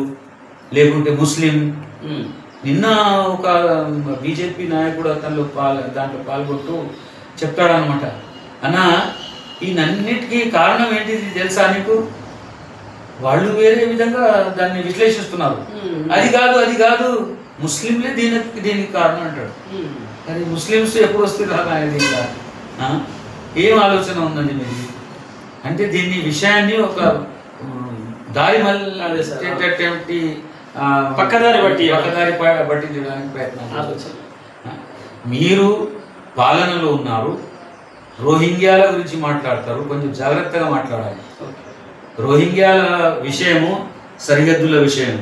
లేకుంటే ముస్లిం, నిన్న ఒక బీజేపీ నాయకుడు అతనిలో దాంట్లో పాల్గొంటూ చెప్తాడనమాట, అన్న ఈయనన్నిటికీ కారణం ఏంటిది తెలుసా నీకు? వాళ్ళు వేరే విధంగా దాన్ని విశ్లేషిస్తున్నారు. అది కాదు ముస్లింలే దీనికి కారణం అంటాడు. అది ముస్లిమ్స్ ఎప్పుడు వస్తున్నారు అనేది ఏం ఆలోచన ఉందండి మీరు? అంటే దీన్ని విషయాన్ని ఒక దారి మళ్ళీ పక్కదారి పట్టించడానికి ప్రయత్నం. మీరు పాలనలో ఉన్నారు, రోహింగ్యాల గురించి మాట్లాడతారు, కొంచెం జాగ్రత్తగా మాట్లాడాలి. రోహింగ్యాల విషయము సరిహద్దుల విషయం,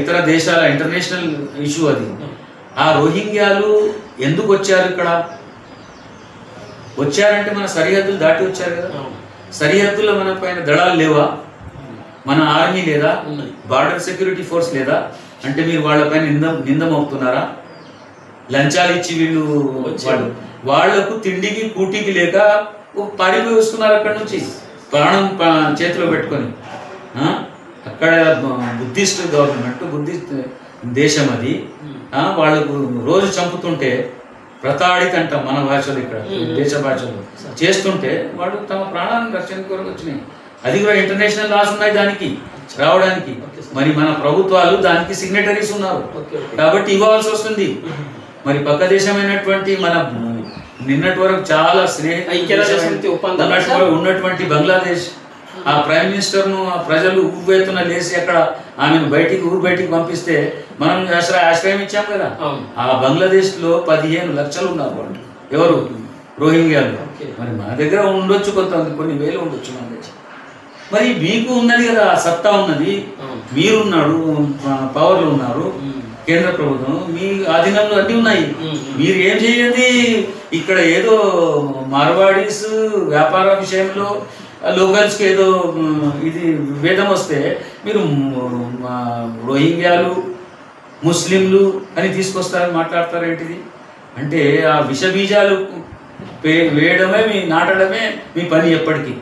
ఇతర దేశాల ఇంటర్నేషనల్ ఇష్యూ అది. ఆ రోహింగ్యాలు ఎందుకు వచ్చారు? ఇక్కడ వచ్చారంటే మన సరిహద్దులు దాటి వచ్చారు కదా. సరిహద్దులో మన పైన దళాలు లేవా? మన ఆర్మీ లేదా? బార్డర్ సెక్యూరిటీ ఫోర్స్ లేదా? అంటే మీరు వాళ్ళపైన నింద మోపుతున్నారా? లంచాలు ఇచ్చి వీళ్ళు వాళ్లకు తిండికి కూటికి లేక పారిపోయి వస్తున్నారు అక్కడ నుంచి, ప్రాణం చేతిలో పెట్టుకొని. అక్కడ బుద్ధిస్ట్ గవర్నమెంట్, బుద్ధిస్ట్ దేశం అది. వాళ్ళకు రోజు చంపుతుంటే ప్రతాడితంట మన భాషలో, ఇక్కడ దేశ భాషలో చేస్తుంటే వాళ్ళు తమ ప్రాణాలను రక్షణ కొరకు వచ్చినాయి. అది కూడా ఇంటర్నేషనల్ లాస్ ఉన్నాయి దానికి రావడానికి. మరి మన ప్రభుత్వాలు దానికి సిగ్నేటరీస్ ఉన్నారు కాబట్టి ఇవ్వాల్సి వస్తుంది. మరి పక్క దేశమైనటువంటి మన నిన్నటి వరకు చాలా ఉన్నటువంటి బంగ్లాదేశ్, ఆ ప్రైమ్ మినిస్టర్ను ఆ ప్రజలు ఉవ్వెత్తున లేచి అక్కడ ఆమెను ఊరు బయటికి పంపిస్తే మనం ఆశ్రయం ఇచ్చాం కదా. ఆ బంగ్లాదేశ్లో 15 లక్షలు ఉన్నారు వాళ్ళు. ఎవరు? రోహింగ్యాలు. మరి మన దగ్గర ఉండొచ్చు, కొన్ని వేలు ఉండొచ్చు మన దగ్గర. మరి మీకు ఉన్నది కదా, సత్తా ఉన్నది, మీరున్నాడు, పవర్లు ఉన్నారు, కేంద్ర ప్రభుత్వం మీ ఆధీనంలో అన్నీ ఉన్నాయి. మీరు ఏం చేయండి? ఇక్కడ ఏదో మార్వాడీస్ వ్యాపార విషయంలో లోకల్స్కి ఏదో ఇది విభేదం వస్తే మీరు రోహింగ్యాలు, ముస్లింలు అని తీసుకొస్తారని మాట్లాడతారేంటిది? అంటే ఆ విష బీజాలు వేయడమే నాటడమే మీ పని ఎప్పటికీ.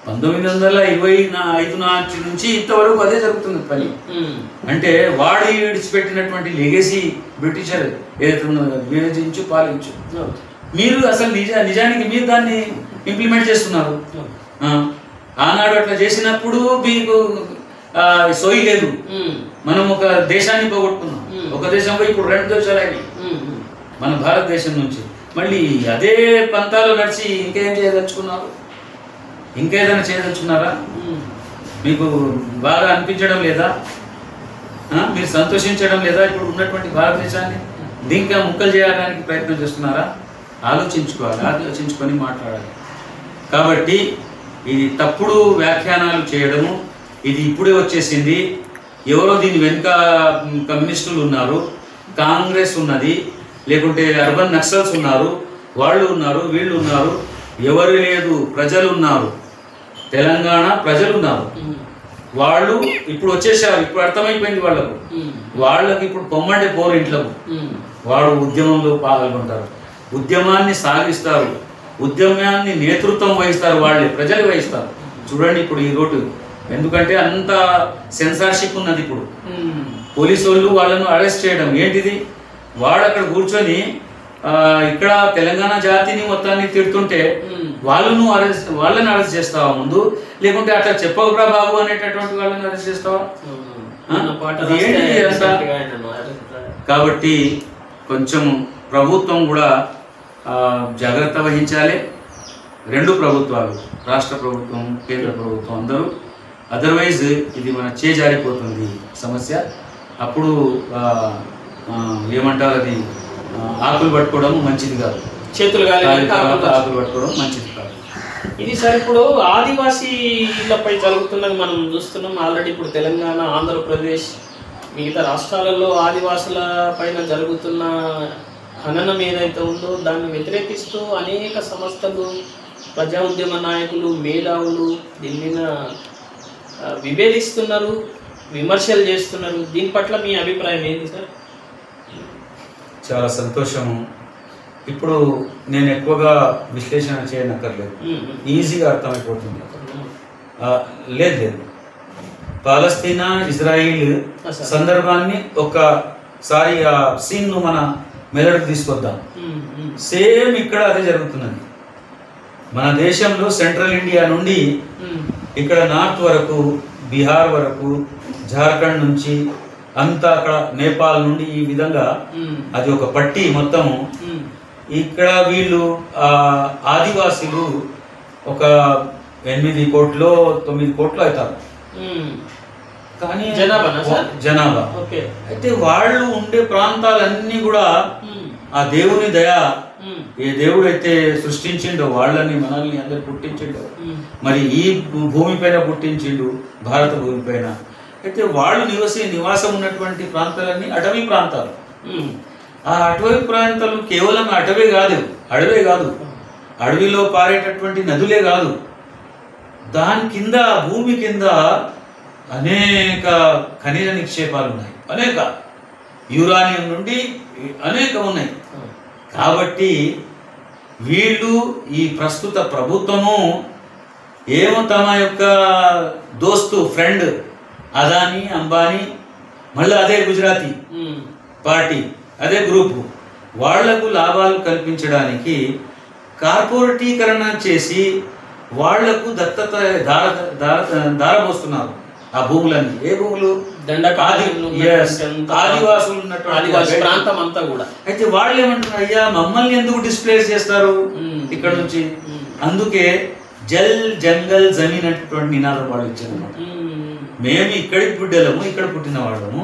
1925 నుంచి ఇంతవరకు అదే జరుగుతుంది పని. అంటే వాడు విడిచిపెట్టినటువంటి లెగసీ బ్రిటిషర్ ఏదైతే ఉన్నదో, విభజించు పాలించు, మీరు అసలు నిజానికి మీరు దాన్ని ఇంప్లిమెంట్ చేస్తున్నారు. ఆనాడు అట్లా చేసినప్పుడు మీకు సోయి లేదు. మనం ఒక దేశాన్ని పోగొట్టుకున్నాం. ఒక దేశంలో ఇప్పుడు 2 దేశాలు అయినాయి మన భారతదేశం నుంచి. మళ్ళీ అదే పంతాలు నడిచి ఇంకేం చేయదలుచుకున్నారు? ఇంకేదైనా చేయదలుచుకున్నారా? మీకు బాగా అనిపించడం లేదా? మీరు సంతోషించడం లేదా? ఇప్పుడు ఉన్నటువంటి భారతదేశాన్ని దీంకా ముక్కలు చేయడానికి ప్రయత్నం చేస్తున్నారా? ఆలోచించుకోవాలి, ఆలోచించుకొని మాట్లాడాలి. కాబట్టి ఇది తప్పుడు వ్యాఖ్యానాలు చేయడము, ఇది ఇప్పుడే వచ్చేసింది. ఎవరో దీని వెనుక కమ్యూనిస్టులు ఉన్నారు, కాంగ్రెస్ ఉన్నది, లేకుంటే అర్బన్ నక్సల్స్ ఉన్నారు, వాళ్ళు ఉన్నారు, వీళ్ళు ఉన్నారు. ఎవరు లేదు, ప్రజలు ఉన్నారు, తెలంగాణ ప్రజలు ఉన్నారు. వాళ్ళు ఇప్పుడు వచ్చేసారు. ఇప్పుడు అర్థమైపోయింది వాళ్ళకి ఇప్పుడు పొమ్మంటే పోరు ఇంట్లోకి. వాడు ఉద్యమంలో పాల్గొంటారు, ఉద్యమాన్ని సాగిస్తారు, ఉద్యమాన్ని నేతృత్వం వహిస్తారు, వాళ్ళే ప్రజలు వహిస్తారు. చూడండి ఇప్పుడు ఈ రోడ్డు, ఎందుకంటే అంత సెన్సార్షిప్ ఉన్నది. ఇప్పుడు పోలీసు వాళ్ళు వాళ్ళను అరెస్ట్ చేయడం ఏంటిది? వాడు అక్కడ కూర్చొని ఇక్కడ తెలంగాణ జాతిని మొత్తాన్ని తిడుతుంటే వాళ్ళని అరెస్ట్ చేస్తావా ముందు? లేకుంటే అట్లా చెప్పకురా బాబు అనేటటువంటి వాళ్ళని అరెస్ట్ చేస్తావా? కాబట్టి కొంచెం ప్రభుత్వం కూడా జాగ్రత్త వహించాలి. 2 ప్రభుత్వాలు, రాష్ట్ర ప్రభుత్వం, కేంద్ర ప్రభుత్వం అందరూ. అదర్వైజ్ ఇది మన చేజారిపోతుంది సమస్య. అప్పుడు ఏమంటారు, అది ఆకులు పట్టుకోవడం మంచిది కాదు, చేతులు ఆకులు పట్టుకోవడం మంచిది కాదు. ఇది సార్ ఇప్పుడు ఆదివాసీలపై జరుగుతున్నది మనం చూస్తున్నాం. ఆల్రెడీ ఇప్పుడు తెలంగాణ, ఆంధ్రప్రదేశ్, మిగతా రాష్ట్రాలలో ఆదివాసుల పైన జరుగుతున్న హననం ఏదైతే ఉందో దాన్ని వ్యతిరేకిస్తూ అనేక సంస్థలు, ప్రజా ఉద్యమ నాయకులు, మేధావులు దీని మీద విభేదిస్తున్నారు, విమర్శలు చేస్తున్నారు. దీని పట్ల మీ అభిప్రాయం ఏంటి సార్? చాలా సంతోషము. ఇప్పుడు నేను ఎక్కువగా విశ్లేషణ చేయనక్కర్లేదు, ఈజీగా అర్థమైపోతుంది. లేదు, పాలస్తీనా ఇజ్రాయిల్ సందర్భాన్ని ఒక్కసారి ఆ సీన్ను మన మెదడుకు తీసుకొద్దాం. సేమ్ ఇక్కడ అదే జరుగుతున్నది. మన దేశంలో సెంట్రల్ ఇండియా నుండి ఇక్కడ నార్త్ వరకు, బీహార్ వరకు, జార్ఖండ్ నుంచి అంతా అక్కడ నేపాల్ నుండి ఈ విధంగా అది ఒక పట్టి మొత్తము. ఇక్కడ వీళ్ళు ఆదివాసీలు ఒక 8 కోట్లు 9 కోట్లు అవుతారు కానీ జనాభా. అయితే వాళ్ళు ఉండే ప్రాంతాలన్నీ కూడా ఆ దేవుని దయ, ఏ దేవుడు అయితే సృష్టించిండో వాళ్ళని, మనల్ని అందరు పుట్టించిండో, మరి ఈ భూమిపైన పుట్టించిండు, భారత భూమిపైన. అయితే వాళ్ళు నివాసం ఉన్నటువంటి ప్రాంతాలన్నీ అటవీ ప్రాంతాలు. ఆ అటవీ ప్రాంతాలు కేవలం అడవే కాదు, అడవిలో పారేటటువంటి నదులే కాదు, దాని కింద, భూమి కింద అనేక ఖనిజ నిక్షేపాలు ఉన్నాయి, అనేక యురానియం నుండి అనేక ఉన్నాయి. కాబట్టి వీళ్ళు, ఈ ప్రస్తుత ప్రభుత్వము ఏమో తమ యొక్క దోస్తు, ఫ్రెండ్ అదానీ, అంబానీ, మళ్ళీ అదే గుజరాతీ పార్టీ, అదే గ్రూపు, వాళ్లకు లాభాలు కల్పించడానికి కార్పొరేటీకరణ చేసి వాళ్లకు దత్తత దారపోస్తున్నారు ఆ భూములన్నీ. ఏ భూములు? ఆదివాసులు ఉన్నటువంటి ప్రాంతం అంతా కూడా. అయితే వాళ్ళు ఏమంటున్నారు, అయ్యా మమ్మల్ని ఎందుకు డిస్ప్లేస్ చేస్తారు ఇక్కడ నుంచి? అందుకే జల్ జంగల్ జమీన్ అనేటువంటి నినాదం వాళ్ళు ఇచ్చారన్నమాట. మేము ఇక్కడికి పుట్టేళ్ళము, ఇక్కడ పుట్టిన వాళ్ళము,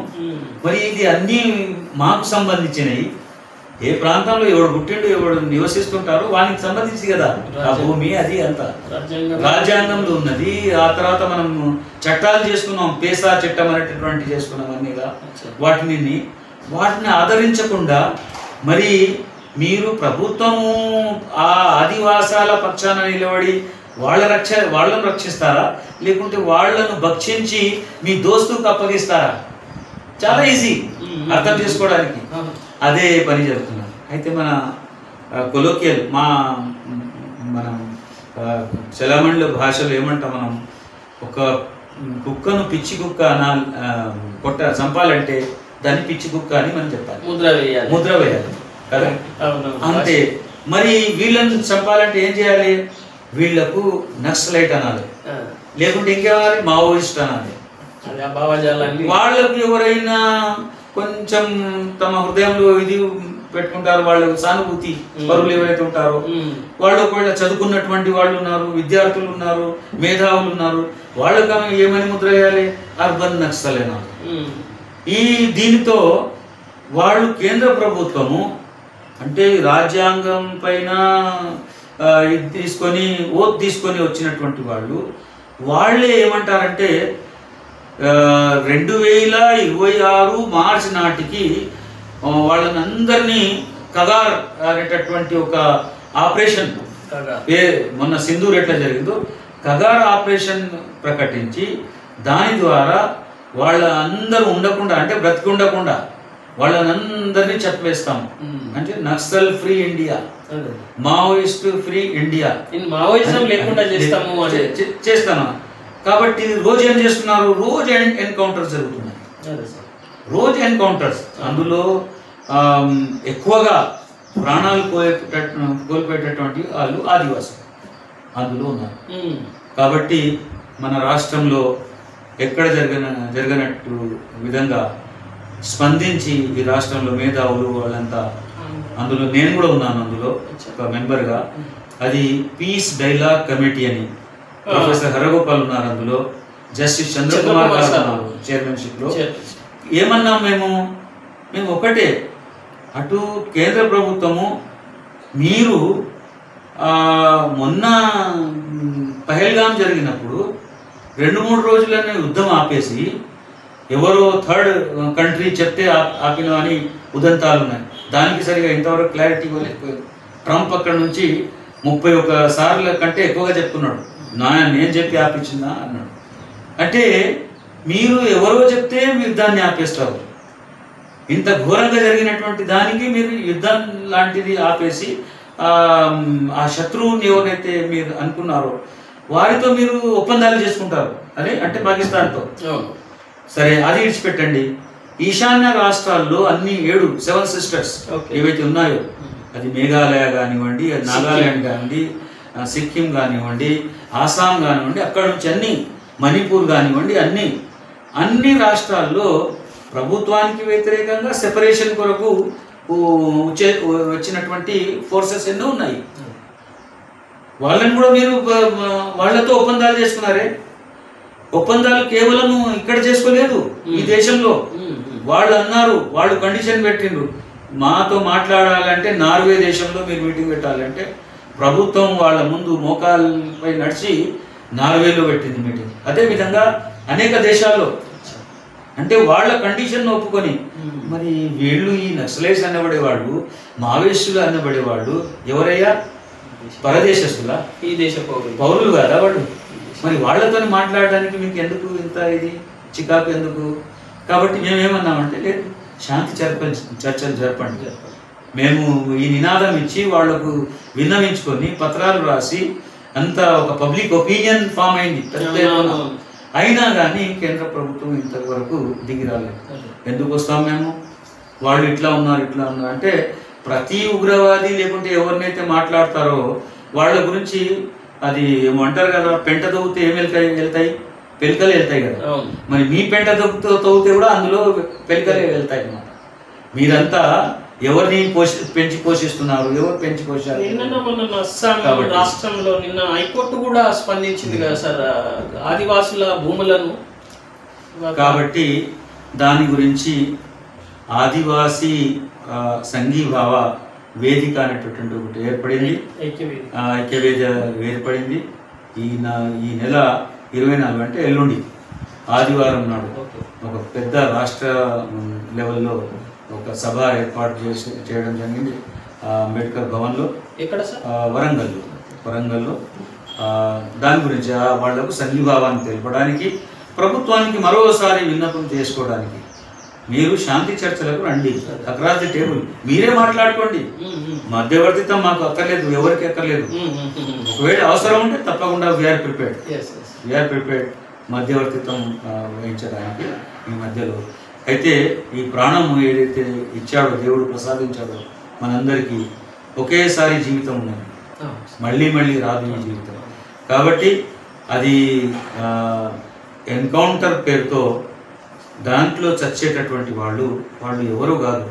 మరి ఇది అన్నీ మాకు సంబంధించినవి. ఏ ప్రాంతంలో ఎవడు పుట్టిండు ఎవడు నివసిస్తుంటారో వానికి సంబంధించి కదా ఆ భూమి, అది అంతా రాజ్యాంగంలో ఉన్నది. ఆ తర్వాత మనం చట్టాలు చేసుకున్నాం, పేసా చట్టం అనేటటువంటి చేసుకున్నాం అన్నీగా. వాటిని ఆదరించకుండా మరి మీరు ప్రభుత్వము ఆ ఆదివాసాల పక్షాన నిలబడి వాళ్ళను రక్షిస్తారా, లేకుంటే వాళ్లను భక్షించి మీ దోస్తుకు అప్పగిస్తారా? చాలా ఈజీ అర్థం చేసుకోవడానికి. అదే పని జరుగుతున్నారు. అయితే మన కొలోకియల్ మనం చలమణిలో భాషలో ఏమంటాం, మనం ఒక కుక్కను పిచ్చి కుక్క చంపాలంటే దాన్ని పిచ్చి కుక్క అని మనం చెప్పాలి, ముద్ర వేయాలి కదా. అంతే. మరి వీళ్ళని చంపాలంటే ఏం చేయాలి? వీళ్లకు నక్సలైట్ అనాలి, లేకుంటే ఇంకేవాలి మావోయిస్ట్ అనాలి. వాళ్ళకు ఎవరైనా కొంచెం తమ హృదయంలో ఇది పెట్టుకుంటారు, వాళ్ళు సానుభూతి పరులు ఎవరైతే ఉంటారో వాళ్ళు ఒకవేళ చదువుకున్నటువంటి వాళ్ళు ఉన్నారు, విద్యార్థులు ఉన్నారు, మేధావులు ఉన్నారు, వాళ్ళకి ఏమని ముద్ర వేయాలి? అర్బన్ నక్సల్ అనాలి. దీనితో వాళ్ళు కేంద్ర ప్రభుత్వము అంటే రాజ్యాంగం పైన ఓత్ తీసుకొని వచ్చినటువంటి వాళ్ళే ఏమంటారంటే 2026 మార్చి నాటికి వాళ్ళని అందరినీ కగార్ అనేటటువంటి ఒక ఆపరేషన్, మొన్న సింధూర్ ఎట్లా జరిగిందో కగార్ ఆపరేషన్ ప్రకటించి దాని ద్వారా వాళ్ళ అందరూ ఉండకుండా, అంటే బ్రతికి ఉండకుండా వాళ్ళనందరినీ చెప్పేస్తాము. అంటే Naxal free India, Maoist free India, Maoism లేకుండా చేస్తాను. కాబట్టి రోజు ఏం చేస్తున్నారు? రోజు ఎన్కౌంటర్స్ జరుగుతున్నాయి, రోజు ఎన్కౌంటర్స్. అందులో ఎక్కువగా ప్రాణాలు కోల్పోయేటటువంటి వాళ్ళు ఆదివాసులు అందులో ఉన్నారు. కాబట్టి మన రాష్ట్రంలో ఎక్కడ జరగనట్టు విధంగా స్పందించి ఈ రాష్ట్రంలో మేధావులు వాళ్ళంతా, అందులో నేను కూడా ఉన్నాను, అందులో ఒక మెంబర్గా. అది పీస్ డైలాగ్ కమిటీ అని ప్రొఫెసర్ హరగోపాల్ ఉన్నారు, అందులో జస్టిస్ చంద్రకుమార్ గారు ఉన్నారు చైర్మన్షిప్లో. ఏమన్నాం మేము ఒకటే, అటు కేంద్ర ప్రభుత్వము మీరు మొన్న పహల్గాం జరిగినప్పుడు 2-3 రోజులనే యుద్ధం ఆపేసి ఎవరో థర్డ్ కంట్రీ చెప్తే ఆపిన అని ఉదంతాలు ఉన్నాయి. దానికి సరిగా ఇంతవరకు క్లారిటీ ఇవ్వలేకపోయింది. ట్రంప్ అక్కడ నుంచి 31 సార్ల కంటే ఎక్కువగా చెప్తున్నాడు, నేను చెప్పి ఆపించిందా అన్నాడు. అంటే మీరు ఎవరో చెప్తే మీరు దాన్ని ఆపేస్తారు. ఇంత ఘోరంగా జరిగినటువంటి దానికి మీరు యుద్ధం లాంటిది ఆపేసి ఆ శత్రువుని ఎవరైతే మీరు అనుకున్నారో వారితో మీరు ఒప్పందాలు చేసుకుంటారు. అదే అంటే పాకిస్తాన్తో. సరే, అది విడిచిపెట్టండి. ఈశాన్య రాష్ట్రాల్లో అన్ని 7 సిస్టర్స్ ఏవైతే ఉన్నాయో, అది మేఘాలయ కానివ్వండి, నాగాలాండ్ కానివ్వండి, సిక్కిం కానివ్వండి, ఆసాం కానివ్వండి, అక్కడ నుంచి అన్ని మణిపూర్ కానివ్వండి, అన్ని రాష్ట్రాల్లో ప్రభుత్వానికి వ్యతిరేకంగా సెపరేషన్ కొరకు వచ్చినటువంటి ఫోర్సెస్ ఎన్నో ఉన్నాయి. వాళ్ళని కూడా మీరు వాళ్ళతో ఒప్పందాలు చేసుకున్నారే. ఒప్పందాలు కేవలం ఇక్కడ చేసుకోలేదు, ఈ దేశంలో. వాళ్ళు అన్నారు, వాళ్ళు కండిషన్ పెట్టిండ్రు, మాతో మాట్లాడాలంటే నార్వే దేశంలో మీరు మీటింగ్ పెట్టాలంటే ప్రభుత్వం వాళ్ళ ముందు మోకాలపై నడిచి నార్వేలో పెట్టింది మీటింగ్. అదేవిధంగా అనేక దేశాల్లో. అంటే వాళ్ళ కండిషన్ ఒప్పుకొని, మరి వీళ్ళు ఈ నక్సలైట్స్ అనబడేవాళ్ళు, మావోయిస్టులు అనబడేవాళ్ళు ఎవరయ్యా? పరదేశస్తులా? ఈ దేశ పౌరులు కదా వాళ్ళు. మరి వాళ్ళతో మాట్లాడడానికి మీకు ఎందుకు ఇంత ఇది చికాకు ఎందుకు? కాబట్టి మేమేమన్నామంటే, లేదు, శాంతి చర్చలు జరపండి. మేము ఈ నినాదం ఇచ్చి వాళ్లకు విన్నవించుకొని పత్రాలు రాసి అంతా ఒక పబ్లిక్ ఒపీనియన్ ఫామ్ అయింది. అయినా కానీ కేంద్ర ప్రభుత్వం ఇంతవరకు దిగి రాలేదు. ఎందుకు వస్తాం మేము, వాళ్ళు ఇట్లా ఉన్నారు ఇట్లా ఉన్నారు అంటే ప్రతి ఉగ్రవాది లేకుంటే ఎవరినైతే మాట్లాడతారో వాళ్ళ గురించి అది ఏమంటారు కదా, పెంట తవ్వుతే ఏం వెళ్తాయి పెలికలే వెళ్తాయి కదా. మరి మీ పెంట తవ్వుతే కూడా అందులో పెలికలే వెళ్తాయి అన్నమాట. మీరంతా ఎవరిని పెంచి పోషిస్తున్నారు, ఎవరు పెంచి పోషిస్తారు? అస్సాం రాష్ట్రంలో నిన్న హైకోర్టు కూడా స్పందించింది కదా సార్ ఆదివాసుల భూములను. కాబట్టి దాని గురించి ఆదివాసీ సంఘీభావ వేదిక అనేటటువంటి ఒకటి ఏర్పడింది, ఐక్యవేద ఏర్పడింది. ఈ నెల 24 అంటే ఎల్లుండి ఆదివారం నాడు ఒక పెద్ద రాష్ట్ర లెవెల్లో ఒక సభ ఏర్పాటు చేయడం జరిగింది అంబేద్కర్ భవన్లో, ఎక్కడ సార్? వరంగల్లో. దాని గురించి వాళ్లకు సంఘీభావాన్ని తెలపడానికి, ప్రభుత్వానికి మరోసారి విన్నపం చేసుకోవడానికి మీరు శాంతి చర్చలకు రండి, అక్రాస్ ది టేబుల్ మీరే మాట్లాడుకోండి. మధ్యవర్తిత్వం మాకు అక్కర్లేదు, ఎవరికి అక్కర్లేదు. ఒకవేళ అవసరం ఉంటే తప్పకుండా వీఆర్ ప్రిపేర్డ్ మధ్యవర్తిత్వం వహించడానికి ఈ మధ్యలో. అయితే ఈ ప్రాణం ఏదైతే ఇచ్చాడో దేవుడు ప్రసాదించాడో మనందరికీ ఒకేసారి జీవితం ఉన్నది, మళ్ళీ మళ్ళీ రాదు ఈ జీవితం. కాబట్టి అది ఎన్కౌంటర్ పేరుతో దాంట్లో చచ్చేటటువంటి వాళ్ళు ఎవరు కాదు,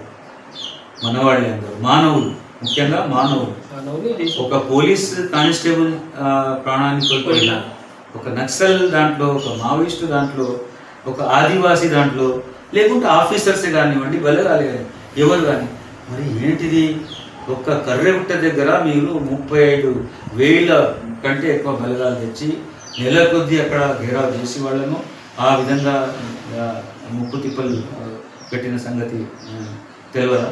మనవాళ్ళే అందరూ మానవులు, ముఖ్యంగా మానవులు. ఒక పోలీస్ కానిస్టేబుల్ ప్రాణాన్ని కోల్పోయినా, ఒక నక్సల్ దాంట్లో, ఒక మావోయిస్టు దాంట్లో, ఒక ఆదివాసీ దాంట్లో, లేకుంటే ఆఫీసర్సే కానివ్వండి, బలగాలి కానీ ఎవరు కానీ. మరి ఏంటిది, ఒక్క కర్రెగుట్ట దగ్గర మీరు 35,000 కంటే ఎక్కువ బలగాలు తెచ్చి నెల కొద్దీ అక్కడ ఘేరావు చేసి వాళ్ళను ఆ విధంగా ముప్పు తిప్పలు పెట్టిన సంగతి తెలియదా?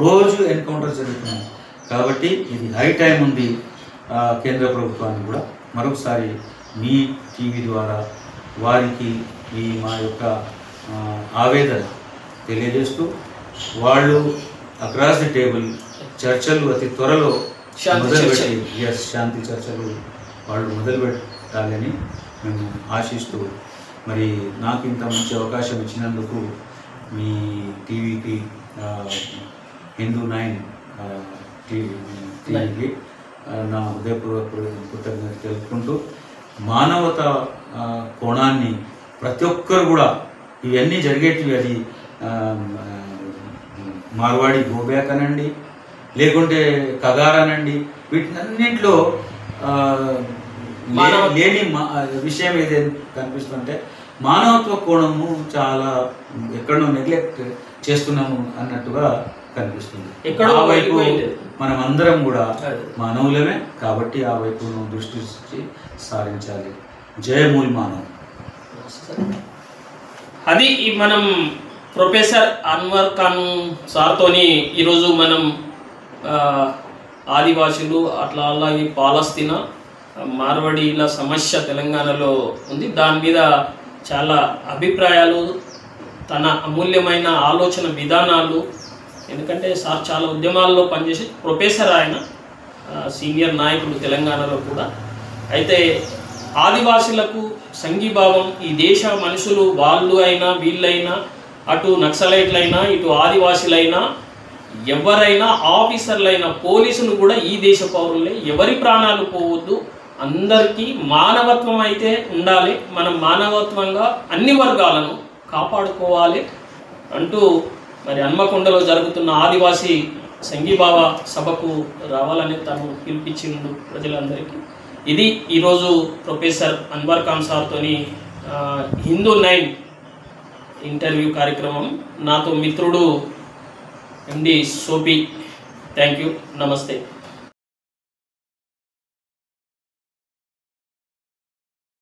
రోజు ఎన్కౌంటర్ జరుగుతున్నాయి. కాబట్టి ఇది హై టైం ఉంది కేంద్ర ప్రభుత్వాన్ని కూడా మరొకసారి మీ టీవీ ద్వారా వారికి ఈ మా యొక్క ఆవేదన తెలియజేస్తూ, వాళ్ళు అక్రాస్ ది టేబుల్ చర్చలు అతి త్వరలో మొదలుపెట్టి శాంతి చర్చలు వాళ్ళు మొదలుపెట్టాలని మేము ఆశిస్తూ, మరి నాకు ఇంత మంచి అవకాశం ఇచ్చినందుకు మీ టీవీకి Hindu9 టీవీకి నా హృదయపూర్వక కృతజ్ఞత తెలుపుకుంటూ, మానవత కోణాన్ని ప్రతి ఒక్కరు కూడా ఇవన్నీ జరిగేటివి, అది మార్వాడి గోబ్యాక్ అనండి, లేకుంటే కగార్ అనండి, వీటినన్నింటిలో లేని విషయం ఏదైనా కనిపిస్తుంటే మానవత్వ కోణము చాలా ఎక్కడో నెగ్లెక్ట్ చేస్తున్నాము అన్నట్టుగా కనిపిస్తుంది. ఆ వైపు మనం అందరం కూడా మానవులమే, కాబట్టి ఆ వైపును దృష్టి సారించాలి. జయమూల్ మానవ్. అది మనం ప్రొఫెసర్ అన్వర్ ఖాన్ సార్తోని ఈరోజు మనం ఆదివాసులు అట్లా అలాగే పాలస్తీనా మార్వాడీల సమస్య తెలంగాణలో ఉంది, దాని మీద చాలా అభిప్రాయాలు, తన అమూల్యమైన ఆలోచన విధానాలు. ఎందుకంటే సార్ చాలా ఉద్యమాల్లో పనిచేసి ప్రొఫెసర్, ఆయన సీనియర్ నాయకులు తెలంగాణలో కూడా. అయితే ఆదివాసులకు సంఘీభావం, ఈ దేశ మనుషులు వాళ్ళు అయినా వీళ్ళైనా, అటు నక్సలైట్లైనా ఇటు ఆదివాసులైనా ఎవరైనా, ఆఫీసర్లైనా పోలీసులు కూడా ఈ దేశ పౌరులే, ఎవరి ప్రాణాలు పోవద్దు, అందరికీ మానవత్వం అయితే ఉండాలి, మనం మానవత్వంగా అన్ని వర్గాలను కాపాడుకోవాలి అంటూ మరి హన్మకొండలో జరుగుతున్న ఆదివాసీ సంఘీభావ సభకు రావాలని తను పిలిపించిండు ప్రజలందరికీ. ఇది ఈరోజు ప్రొఫెసర్ అన్వర్ ఖాన్ సార్తోని Hindu9 ఇంటర్వ్యూ కార్యక్రమం. నాతో మిత్రుడు MD సోపి. థ్యాంక్ యూ, నమస్తే.